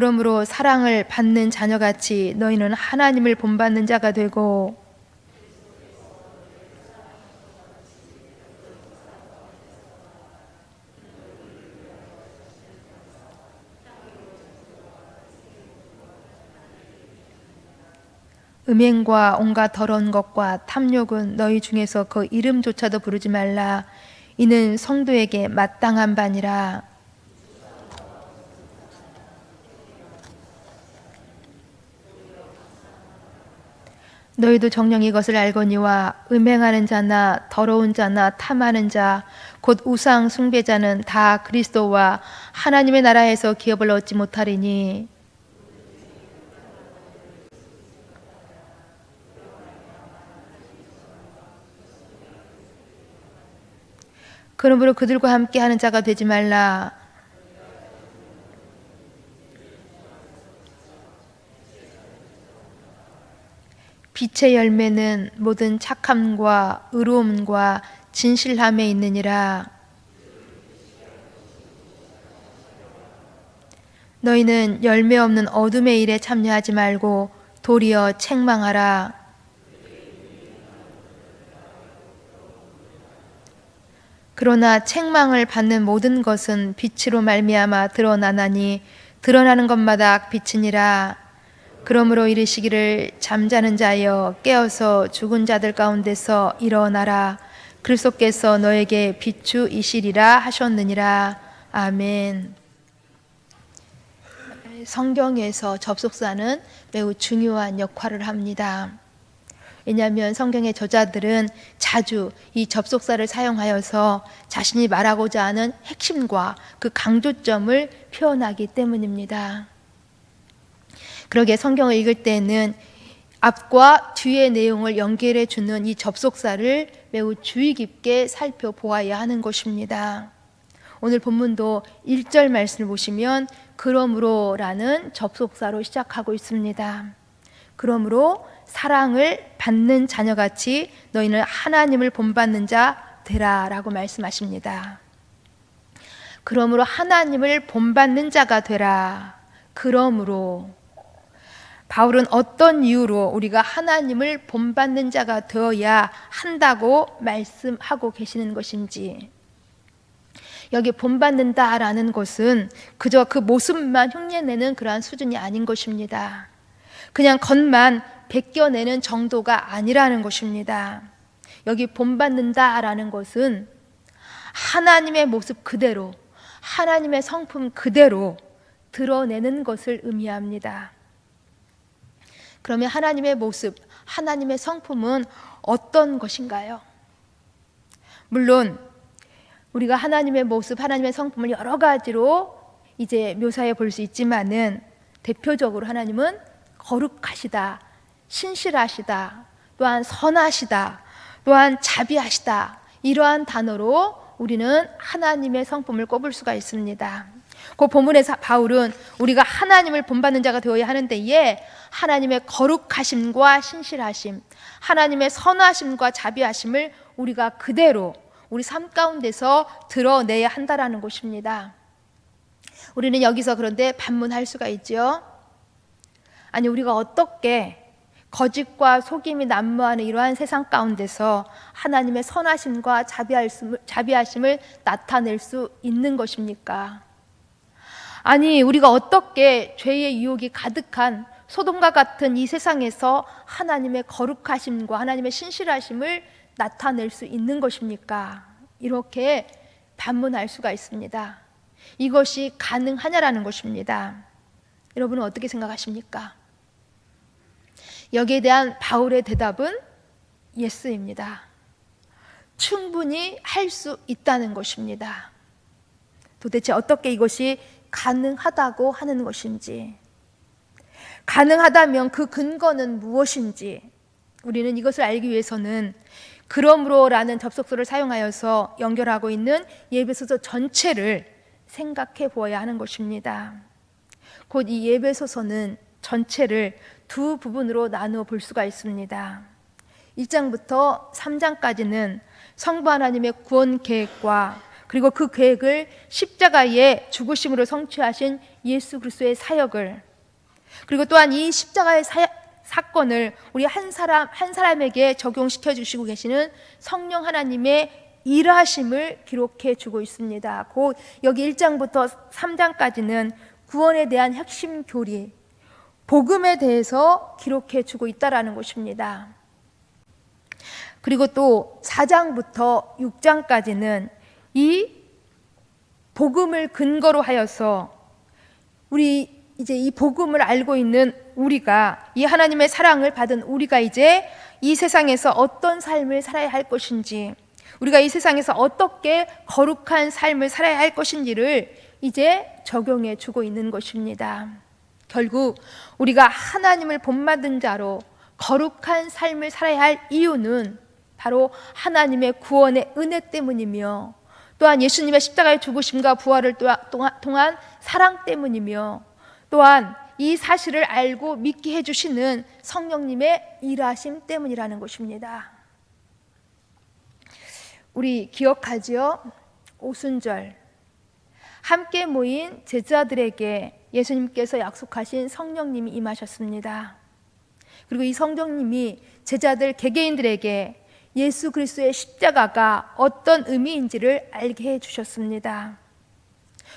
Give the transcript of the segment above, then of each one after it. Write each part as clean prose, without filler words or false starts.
그러므로 사랑을 받는 자녀같이 너희는 하나님을 본받는 자가 되고 음행과 온갖 더러운 것과 탐욕은 너희 중에서 그 이름조차도 부르지 말라. 이는 성도에게 마땅한 바니라. 너희도 정녕 이것을 알거니와 음행하는 자나 더러운 자나 탐하는 자 곧 우상 숭배자는 다 그리스도와 하나님의 나라에서 기업을 얻지 못하리니 그러므로 그들과 함께 하는 자가 되지 말라. 빛의 열매는 모든 착함과 의로움과 진실함에 있느니라. 너희는 열매 없는 어둠의 일에 참여하지 말고 도리어 책망하라. 그러나 책망을 받는 모든 것은 빛으로 말미암아 드러나나니 드러나는 것마다 빛이니라. 그러므로 이르시기를 잠자는 자여 깨어서 죽은 자들 가운데서 일어나라. 그리스도께서 너에게 비추이시리라 하셨느니라. 아멘. 성경에서 접속사는 매우 중요한 역할을 합니다. 왜냐하면 성경의 저자들은 자주 이 접속사를 사용하여서 자신이 말하고자 하는 핵심과 그 강조점을 표현하기 때문입니다. 그러게 성경을 읽을 때는 앞과 뒤의 내용을 연결해 주는 이 접속사를 매우 주의 깊게 살펴보아야 하는 것입니다. 오늘 본문도 1절 말씀을 보시면 그러므로 라는 접속사로 시작하고 있습니다. 그러므로 사랑을 받는 자녀같이 너희는 하나님을 본받는 자 되라 라고 말씀하십니다. 그러므로 하나님을 본받는 자가 되라. 그러므로 바울은 어떤 이유로 우리가 하나님을 본받는 자가 되어야 한다고 말씀하고 계시는 것인지, 여기 본받는다라는 것은 그저 그 모습만 흉내내는 그러한 수준이 아닌 것입니다. 그냥 겉만 벗겨내는 정도가 아니라는 것입니다. 여기 본받는다라는 것은 하나님의 모습 그대로, 하나님의 성품 그대로 드러내는 것을 의미합니다. 그러면 하나님의 모습, 하나님의 성품은 어떤 것인가요? 물론 우리가 하나님의 모습, 하나님의 성품을 여러 가지로 이제 묘사해 볼 수 있지만은 대표적으로 하나님은 거룩하시다, 신실하시다, 또한 선하시다, 또한 자비하시다, 이러한 단어로 우리는 하나님의 성품을 꼽을 수가 있습니다. 그 본문에서 바울은 우리가 하나님을 본받는 자가 되어야 하는 데에 하나님의 거룩하심과 신실하심, 하나님의 선하심과 자비하심을 우리가 그대로 우리 삶 가운데서 드러내야 한다라는 것입니다. 우리는 여기서 그런데 반문할 수가 있죠. 아니, 우리가 어떻게 거짓과 속임이 난무하는 이러한 세상 가운데서 하나님의 선하심과 자비하심을 나타낼 수 있는 것입니까? 아니, 우리가 어떻게 죄의 유혹이 가득한 소돔과 같은 이 세상에서 하나님의 거룩하심과 하나님의 신실하심을 나타낼 수 있는 것입니까? 이렇게 반문할 수가 있습니다. 이것이 가능하냐라는 것입니다. 여러분은 어떻게 생각하십니까? 여기에 대한 바울의 대답은 예스입니다. 충분히 할 수 있다는 것입니다. 도대체 어떻게 이것이 가능하다고 하는 것인지, 가능하다면 그 근거는 무엇인지, 우리는 이것을 알기 위해서는 그러므로라는 접속사를 사용하여서 연결하고 있는 예배소서 전체를 생각해 보아야 하는 것입니다. 곧 이 예배소서는 전체를 두 부분으로 나누어 볼 수가 있습니다. 1장부터 3장까지는 성부 하나님의 구원 계획과 그리고 그 계획을 십자가의 죽으심으로 성취하신 예수 그리스도의 사역을, 그리고 또한 이 십자가의 사건을 우리 한 사람에게 적용시켜 주시고 계시는 성령 하나님의 일하심을 기록해 주고 있습니다. 곧 여기 1장부터 3장까지는 구원에 대한 핵심 교리, 복음에 대해서 기록해 주고 있다라는 것입니다. 그리고 또 4장부터 6장까지는 이 복음을 근거로 하여서 우리 이제 이 복음을 알고 있는 우리가, 이 하나님의 사랑을 받은 우리가 이제 이 세상에서 어떤 삶을 살아야 할 것인지, 우리가 이 세상에서 어떻게 거룩한 삶을 살아야 할 것인지를 이제 적용해 주고 있는 것입니다. 결국 우리가 하나님을 본받은 자로 거룩한 삶을 살아야 할 이유는 바로 하나님의 구원의 은혜 때문이며, 또한 예수님의 십자가의 죽으심과 부활을 통한 사랑 때문이며, 또한 이 사실을 알고 믿게 해주시는 성령님의 일하심 때문이라는 것입니다. 우리 기억하지요? 오순절 함께 모인 제자들에게 예수님께서 약속하신 성령님이 임하셨습니다. 그리고 이 성령님이 제자들 개개인들에게 예수 그리스도의 십자가가 어떤 의미인지를 알게 해주셨습니다.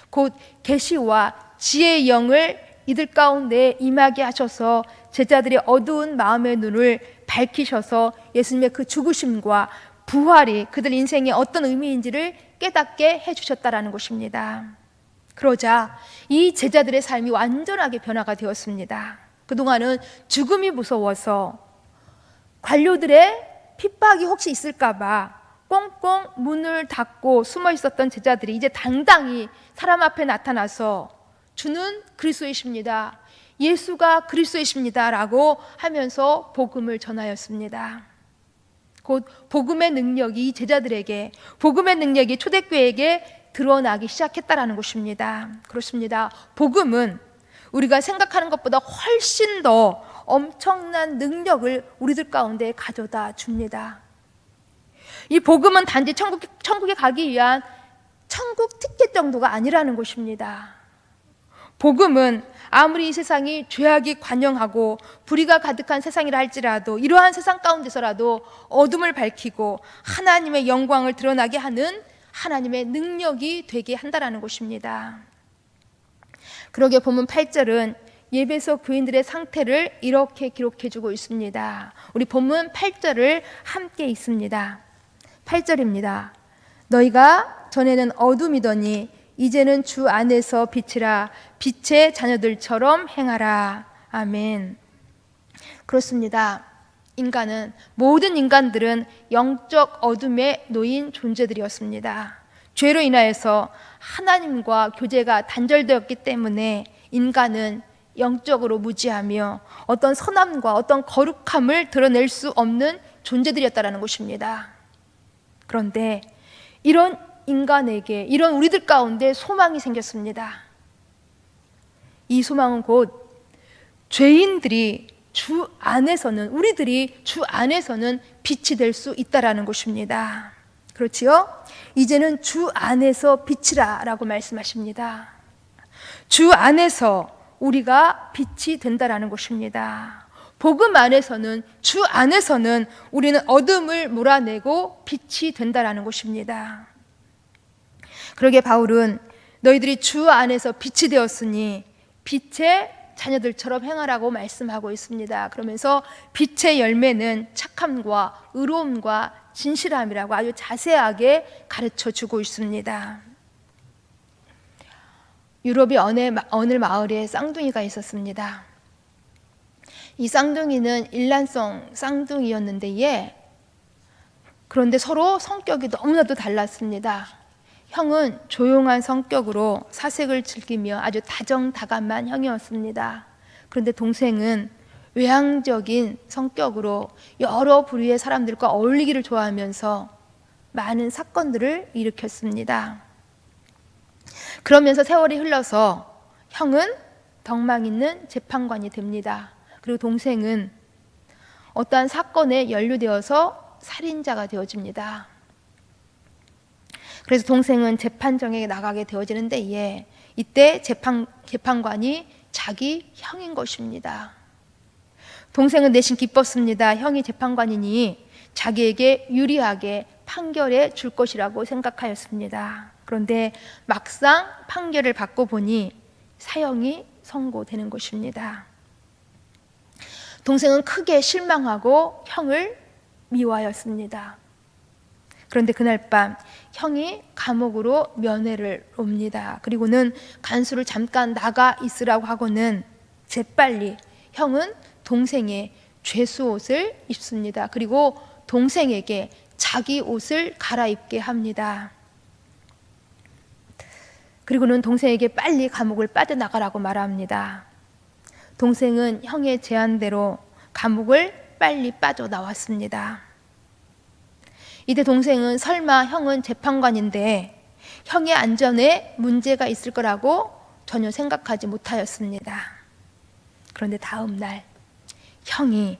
곧 계시와 지혜의 영을 이들 가운데 임하게 하셔서 제자들의 어두운 마음의 눈을 밝히셔서 예수님의 그 죽으심과 부활이 그들 인생에 어떤 의미인지를 깨닫게 해주셨다라는 것입니다. 그러자 이 제자들의 삶이 완전하게 변화가 되었습니다. 그동안은 죽음이 무서워서 관료들의 핍박이 혹시 있을까봐 꽁꽁 문을 닫고 숨어 있었던 제자들이 이제 당당히 사람 앞에 나타나서 주는 그리스도이십니다, 예수가 그리스도이십니다 라고 하면서 복음을 전하였습니다. 곧 복음의 능력이 제자들에게, 복음의 능력이 초대교회에게 드러나기 시작했다라는 것입니다. 그렇습니다. 복음은 우리가 생각하는 것보다 훨씬 더 엄청난 능력을 우리들 가운데 가져다 줍니다. 이 복음은 단지 천국에 가기 위한 천국 티켓 정도가 아니라는 것입니다. 복음은 아무리 이 세상이 죄악이 관영하고 불의가 가득한 세상이라 할지라도 이러한 세상 가운데서라도 어둠을 밝히고 하나님의 영광을 드러나게 하는 하나님의 능력이 되게 한다라는 것입니다. 그러게 보면 8절은 예배소 교인들의 상태를 이렇게 기록해주고 있습니다. 우리 본문 8절을 함께 읽습니다. 8절입니다. 너희가 전에는 어둠이더니 이제는 주 안에서 빛이라, 빛의 자녀들처럼 행하라. 아멘. 그렇습니다. 모든 인간들은 영적 어둠에 놓인 존재들이었습니다. 죄로 인하여서 하나님과 교제가 단절되었기 때문에 인간은 영적으로 무지하며 어떤 선함과 어떤 거룩함을 드러낼 수 없는 존재들이었다는 것입니다. 그런데 이런 인간에게, 이런 우리들 가운데 소망이 생겼습니다. 이 소망은 곧 죄인들이 주 안에서는, 우리들이 주 안에서는 빛이 될 수 있다라는 것입니다. 그렇지요? 이제는 주 안에서 빛이라 라고 말씀하십니다. 주 안에서 우리가 빛이 된다라는 것입니다. 복음 안에서는, 주 안에서는 우리는 어둠을 몰아내고 빛이 된다라는 것입니다. 그러게 바울은 너희들이 주 안에서 빛이 되었으니 빛의 자녀들처럼 행하라고 말씀하고 있습니다. 그러면서 빛의 열매는 착함과 의로움과 진실함이라고 아주 자세하게 가르쳐 주고 있습니다. 유럽의 어느 마을에 쌍둥이가 있었습니다. 이 쌍둥이는 일란성 쌍둥이였는데 그런데 서로 성격이 너무나도 달랐습니다. 형은 조용한 성격으로 사색을 즐기며 아주 다정다감한 형이었습니다. 그런데 동생은 외향적인 성격으로 여러 부류의 사람들과 어울리기를 좋아하면서 많은 사건들을 일으켰습니다. 그러면서 세월이 흘러서 형은 덕망 있는 재판관이 됩니다. 그리고 동생은 어떠한 사건에 연루되어서 살인자가 되어집니다. 그래서 동생은 재판정에 나가게 되어지는데 이때 재판관이 자기 형인 것입니다. 동생은 내심 기뻤습니다. 형이 재판관이니 자기에게 유리하게 판결해 줄 것이라고 생각하였습니다. 그런데 막상 판결을 받고 보니 사형이 선고되는 것입니다. 동생은 크게 실망하고 형을 미워하였습니다. 그런데 그날 밤 형이 감옥으로 면회를 옵니다. 그리고는 간수를 잠깐 나가 있으라고 하고는 재빨리 형은 동생의 죄수옷을 입습니다. 그리고 동생에게 자기 옷을 갈아입게 합니다. 그리고는 동생에게 빨리 감옥을 빠져나가라고 말합니다. 동생은 형의 제안대로 감옥을 빨리 빠져나왔습니다. 이때 동생은 설마 형은 재판관인데 형의 안전에 문제가 있을 거라고 전혀 생각하지 못하였습니다. 그런데 다음 날 형이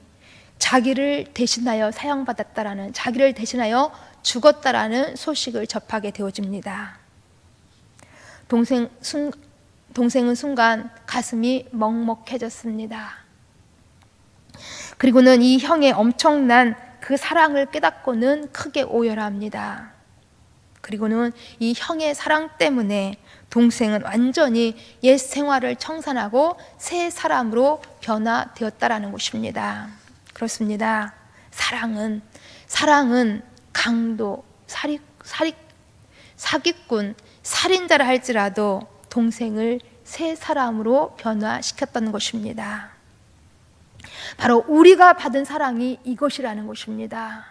자기를 대신하여 사형받았다라는, 자기를 대신하여 죽었다라는 소식을 접하게 되어집니다. 동생은 순간 가슴이 먹먹해졌습니다. 그리고는 이 형의 엄청난 그 사랑을 깨닫고는 크게 오열합니다. 그리고는 이 형의 사랑 때문에 동생은 완전히 옛 생활을 청산하고 새 사람으로 변화되었다라는 것입니다. 그렇습니다. 사랑은 강도, 사기꾼, 살인자라 할지라도 동생을 새 사람으로 변화시켰다는 것입니다. 바로 우리가 받은 사랑이 이것이라는 것입니다.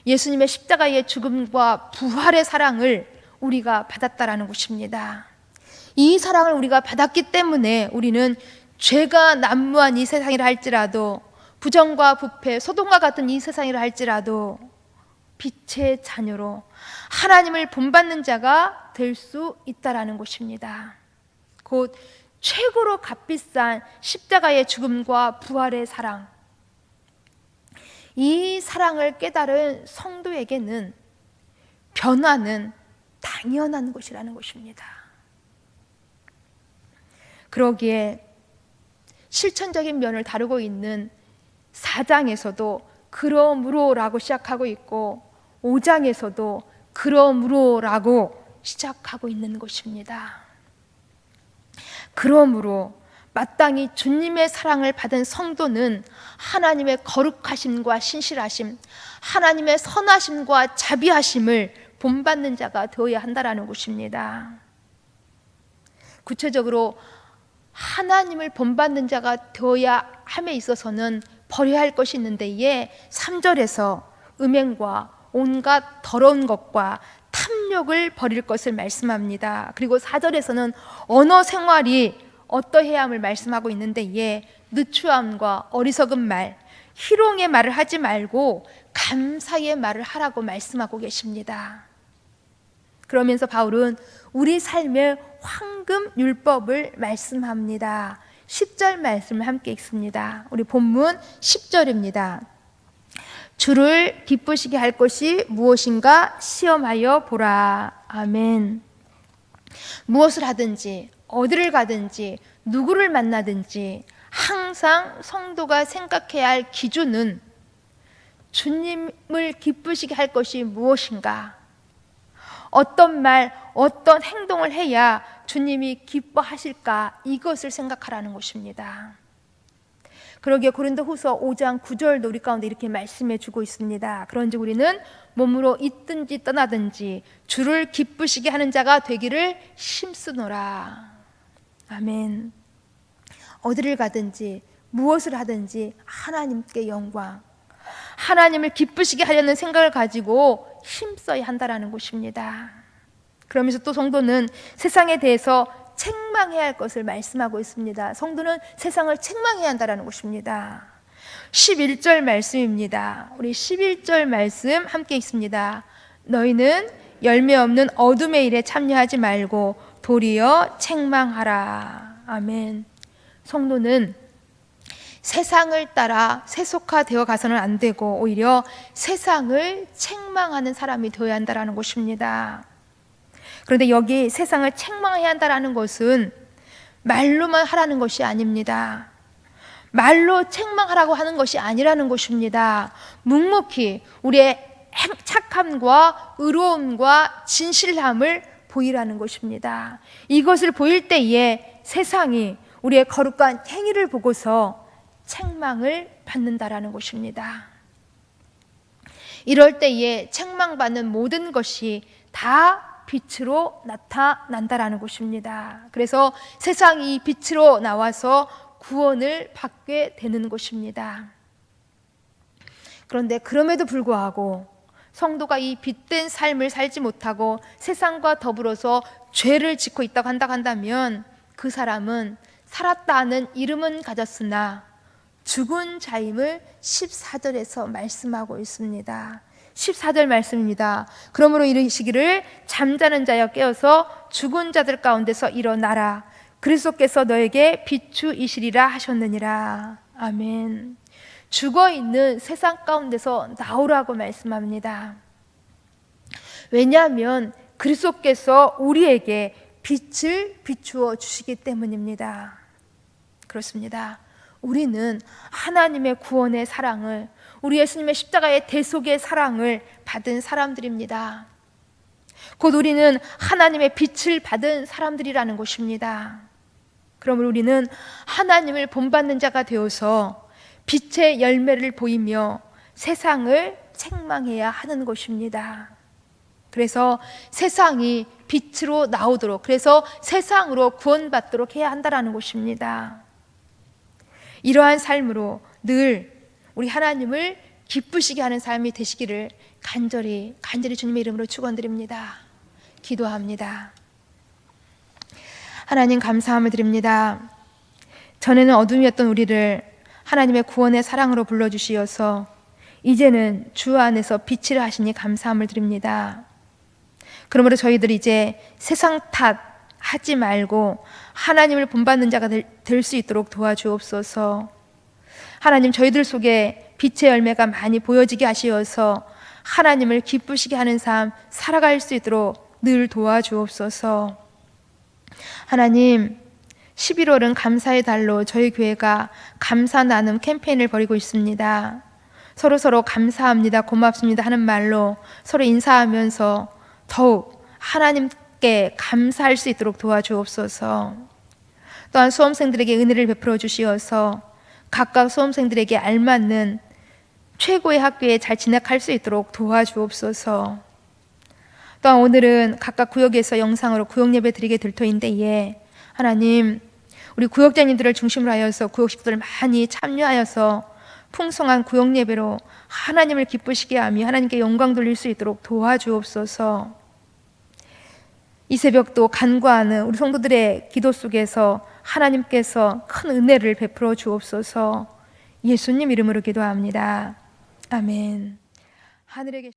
예수님의 십자가의 죽음과 부활의 사랑을 우리가 받았다라는 것입니다. 이 사랑을 우리가 받았기 때문에 우리는 죄가 난무한 이 세상이라 할지라도, 부정과 부패, 소돔과 같은 이 세상이라 할지라도 빛의 자녀로 하나님을 본받는 자가 될 수 있다라는 것입니다. 곧 최고로 값비싼 십자가의 죽음과 부활의 사랑, 이 사랑을 깨달은 성도에게는 변화는 당연한 것이라는 것입니다. 그러기에 실천적인 면을 다루고 있는 4장에서도 그러므로라고 시작하고 있고 5장에서도 그러므로라고 시작하고 있는 것입니다. 그러므로 마땅히 주님의 사랑을 받은 성도는 하나님의 거룩하심과 신실하심, 하나님의 선하심과 자비하심을 본받는 자가 되어야 한다는 것입니다. 구체적으로 하나님을 본받는 자가 되어야 함에 있어서는 버려야 할 것이 있는데, 이에 3절에서 음행과 온갖 더러운 것과 탐욕을 버릴 것을 말씀합니다. 그리고 4절에서는 언어 생활이 어떠해야 함을 말씀하고 있는데, 이에 느추함과 어리석은 말, 희롱의 말을 하지 말고 감사의 말을 하라고 말씀하고 계십니다. 그러면서 바울은 우리 삶의 황금 율법을 말씀합니다. 10절 말씀을 함께 읽습니다. 우리 본문 10절입니다. 주를 기쁘시게 할 것이 무엇인가 시험하여 보라. 아멘. 무엇을 하든지 어디를 가든지 누구를 만나든지 항상 성도가 생각해야 할 기준은 주님을 기쁘시게 할 것이 무엇인가, 어떤 말, 어떤 행동을 해야 주님이 기뻐하실까, 이것을 생각하라는 것입니다. 그러기에 고린도후서 5장 9절도 우리 가운데 이렇게 말씀해 주고 있습니다. 그런즉 우리는 몸으로 있든지 떠나든지 주를 기쁘시게 하는 자가 되기를 힘쓰노라. 아멘. 어디를 가든지 무엇을 하든지 하나님께 영광, 하나님을 기쁘시게 하려는 생각을 가지고 힘써야 한다는 것입니다. 그러면서 또 성도는 세상에 대해서 책망해야 할 것을 말씀하고 있습니다. 성도는 세상을 책망해야 한다는 것입니다. 11절 말씀입니다. 우리 11절 말씀 함께 읽습니다. 너희는 열매 없는 어둠의 일에 참여하지 말고 도리어 책망하라. 아멘. 성도는 세상을 따라 세속화되어 가서는 안 되고 오히려 세상을 책망하는 사람이 되어야 한다는 것입니다. 그런데 여기 세상을 책망해야 한다는 것은 말로만 하라는 것이 아닙니다. 말로 책망하라고 하는 것이 아니라는 것입니다. 묵묵히 우리의 착함과 의로움과 진실함을 보이라는 것입니다. 이것을 보일 때에 세상이 우리의 거룩한 행위를 보고서 책망을 받는다라는 것입니다. 이럴 때에 책망받는 모든 것이 다 빛으로 나타난다라는 것입니다. 그래서 세상이 빛으로 나와서 구원을 받게 되는 것입니다. 그런데 그럼에도 불구하고 성도가 이 빛된 삶을 살지 못하고 세상과 더불어서 죄를 짓고 있다고 한다면 그 사람은 살았다는 이름은 가졌으나 죽은 자임을 14절에서 말씀하고 있습니다. 14절 말씀입니다. 그러므로 이르시기를 잠자는 자여 깨어서 죽은 자들 가운데서 일어나라. 그리스도께서 너에게 비추이시리라 하셨느니라. 아멘. 죽어있는 세상 가운데서 나오라고 말씀합니다. 왜냐하면 그리스도께서 우리에게 빛을 비추어 주시기 때문입니다. 그렇습니다. 우리는 하나님의 구원의 사랑을, 우리 예수님의 십자가의 대속의 사랑을 받은 사람들입니다. 곧 우리는 하나님의 빛을 받은 사람들이라는 것입니다. 그러므로 우리는 하나님을 본받는 자가 되어서 빛의 열매를 보이며 세상을 책망해야 하는 것입니다. 그래서 세상이 빛으로 나오도록, 그래서 세상으로 구원받도록 해야 한다는 것입니다. 이러한 삶으로 늘 우리 하나님을 기쁘시게 하는 삶이 되시기를 간절히 주님의 이름으로 축원드립니다. 기도합니다. 하나님 감사함을 드립니다. 전에는 어둠이었던 우리를 하나님의 구원의 사랑으로 불러주시어서 이제는 주 안에서 빛을 하시니 감사함을 드립니다. 그러므로 저희들이 이제 세상 탓 하지 말고 하나님을 본받는 자가 될 수 있도록 도와주옵소서. 하나님, 저희들 속에 빛의 열매가 많이 보여지게 하시어서 하나님을 기쁘시게 하는 삶 살아갈 수 있도록 늘 도와주옵소서. 하나님, 11월은 감사의 달로 저희 교회가 감사 나눔 캠페인을 벌이고 있습니다. 서로 감사합니다, 고맙습니다 하는 말로 서로 인사하면서 더욱 하나님께 감사할 수 있도록 도와주옵소서. 또한 수험생들에게 은혜를 베풀어 주시어서 각각 수험생들에게 알맞는 최고의 학교에 잘 진학할 수 있도록 도와주옵소서. 또한 오늘은 각각 구역에서 영상으로 구역예배 드리게 될 터인데에 하나님, 우리 구역장님들을 중심으로 하여서 구역 식구들 많이 참여하여서 풍성한 구역예배로 하나님을 기쁘시게 하며 하나님께 영광 돌릴 수 있도록 도와주옵소서. 이 새벽도 간구하는 우리 성도들의 기도 속에서 하나님께서 큰 은혜를 베풀어 주옵소서. 예수님 이름으로 기도합니다. 아멘. 하늘에 계신